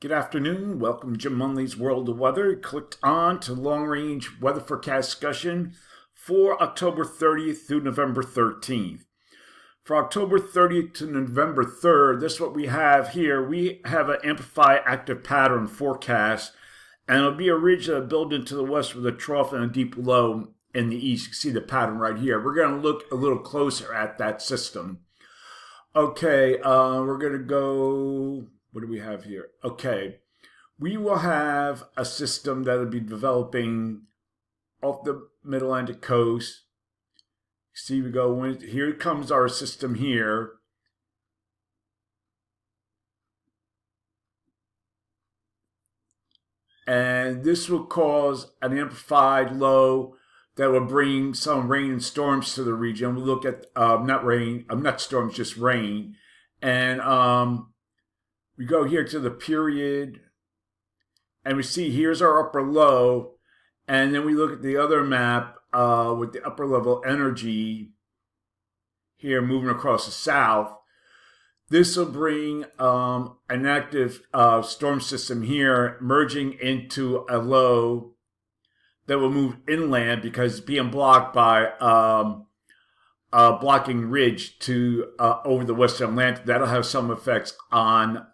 Good afternoon. Welcome to Jim Munley's World of Weather. Clicked on to long-range weather forecast discussion for October 30th through November 13th. For October 30th to November 3rd, this is what we have here. We have an amplified active pattern forecast, and it'll be a ridge that will build into the west with a trough and a deep low in the east. You can see the pattern right here. We're going to look a little closer at that system. Okay, we're going to go... What do we have here? Okay, we will have a system that will be developing off the Mid-Atlantic coast. See, we go, here comes our system here. And this will cause an amplified low that will bring some rain and storms to the region. We'll look at, not storms, just rain. And, we go here to the period, and we see here's our upper low, and then we look at the other map with the upper level energy here moving across the south. This will bring an active storm system here merging into a low that will move inland because it's being blocked by blocking ridge to over the western Atlantic. That'll have some effects on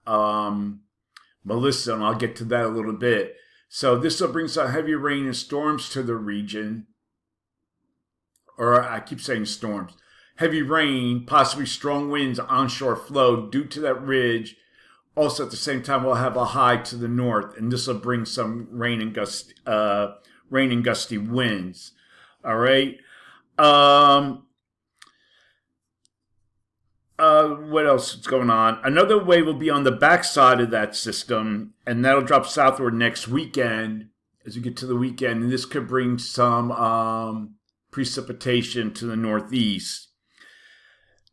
Melissa, and I'll get to that a little bit. So this will bring some heavy rain and storms to the region. Or I keep saying storms. Heavy rain, possibly strong winds, onshore flow due to that ridge. Also at the same time, we'll have a high to the north, and this will bring some rain and gusty winds. All right. What else is going on? Another wave will be on the backside of that system, and that'll drop southward next weekend as we get to the weekend. And this could bring some precipitation to the northeast.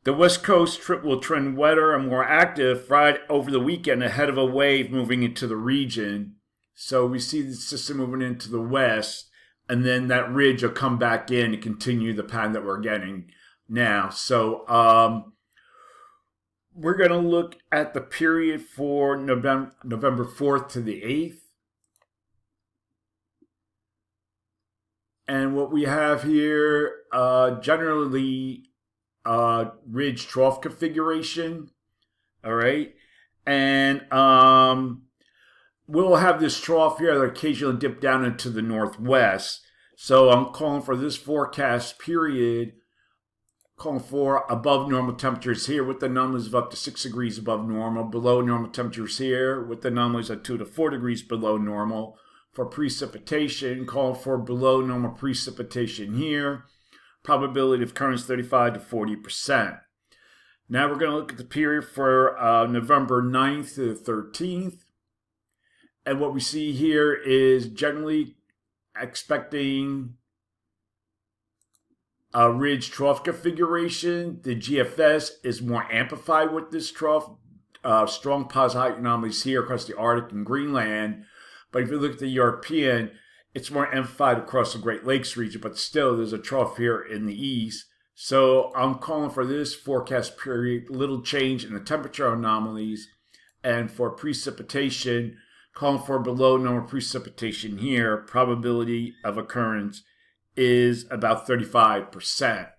The west coast trip will trend wetter and more active right over the weekend ahead of a wave moving into the region. So we see the system moving into the west, and then that ridge will come back in and continue the pattern that we're getting now. So, we're going to look at the period for November 4th to the 8th. And what we have here, generally ridge trough configuration. All right. And we'll have this trough here that occasionally dip down into the northwest. So I'm calling for this forecast period, calling for above normal temperatures here with the anomalies of up to 6 degrees above normal, below normal temperatures here with the anomalies of 2 to 4 degrees below normal. For precipitation, calling for below normal precipitation here, probability of occurrence 35 to 40%. Now we're going to look at the period for November 9th to the 13th. And what we see here is generally expecting ridge trough configuration. The GFS is more amplified with this trough. Strong positive anomalies here across the Arctic and Greenland. But if you look at the European, it's more amplified across the Great Lakes region, but still there's a trough here in the east. So I'm calling for this forecast period, little change in the temperature anomalies. And for precipitation, calling for below normal precipitation here, probability of occurrence is about 35%.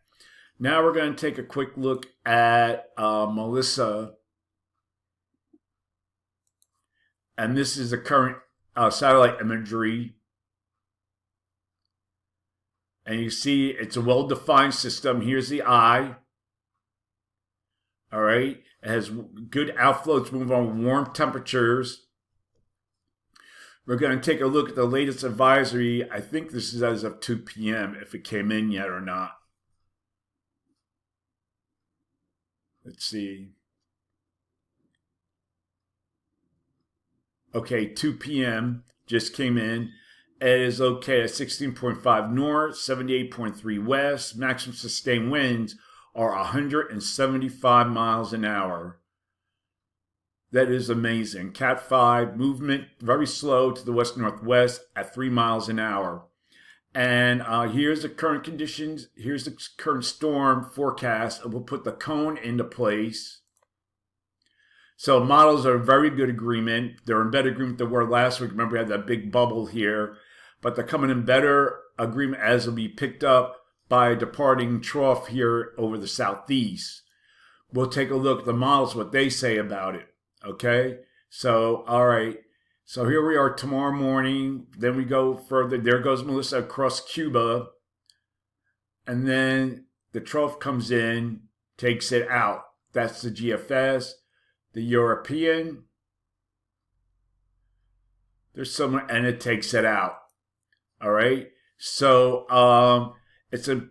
Now we're going to take a quick look at Melissa. And this is the current satellite imagery. And you see it's a well-defined system. Here's the eye. All right. It has good outflow. It's moving on warm temperatures. We're going to take a look at the latest advisory. I think this is as of 2 p.m. if it came in yet or not. Let's see. Okay, 2 p.m. just came in. It is located at 16.5 north, 78.3 west. Maximum sustained winds are 175 miles an hour. That is amazing. Cat 5 movement very slow to the west-northwest at 3 miles an hour. And here's the current conditions. Here's the current storm forecast. We'll put the cone into place. So models are a very good agreement. They're in better agreement than we were last week. Remember, we had that big bubble here, but they're coming in better agreement as will be picked up by a departing trough here over the southeast. We'll take a look at the models, what they say about it. Okay, so all right. So here we are tomorrow morning. Then we go further. There goes Melissa across Cuba. And then the trough comes in, takes it out. That's the GFS. The European, there's someone, and it takes it out. All right. So it's a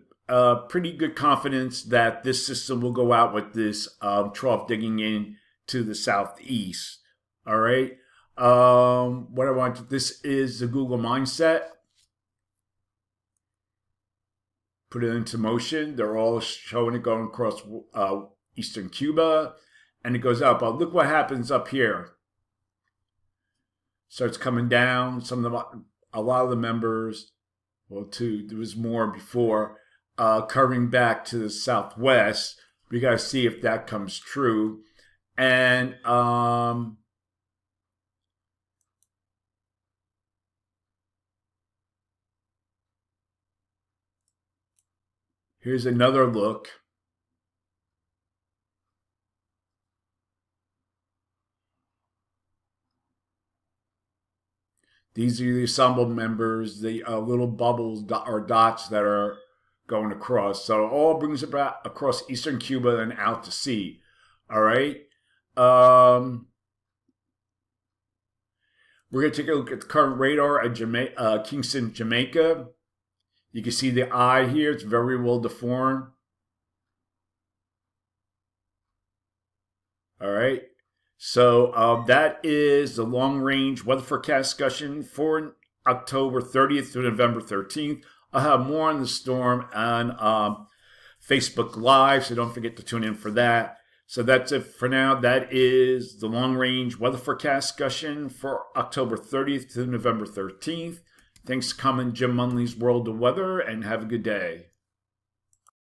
pretty good confidence that this system will go out with this trough digging in to the southeast. All right. What I want, this is the Google mindset. Put it into motion. They're all showing it going across eastern Cuba, and it goes up. But look what happens up here. Starts coming down. A lot of the members, well, there was more before, curving back to the southwest. We got to see if that comes true. And here's another look. These are the ensemble members, the little bubbles or dots that are going across. So it all brings about across eastern Cuba and out to sea. All right. We're going to take a look at the current radar at Kingston, Jamaica. You can see the eye here. It's very well deformed. All right. So that is the long-range weather forecast discussion for October 30th to November 13th. I'll have more on the storm on Facebook Live, so don't forget to tune in for that. So that's it for now. That is the long-range weather forecast discussion for October 30th to November 13th. Thanks for coming, Jim Munley's World of Weather, and have a good day.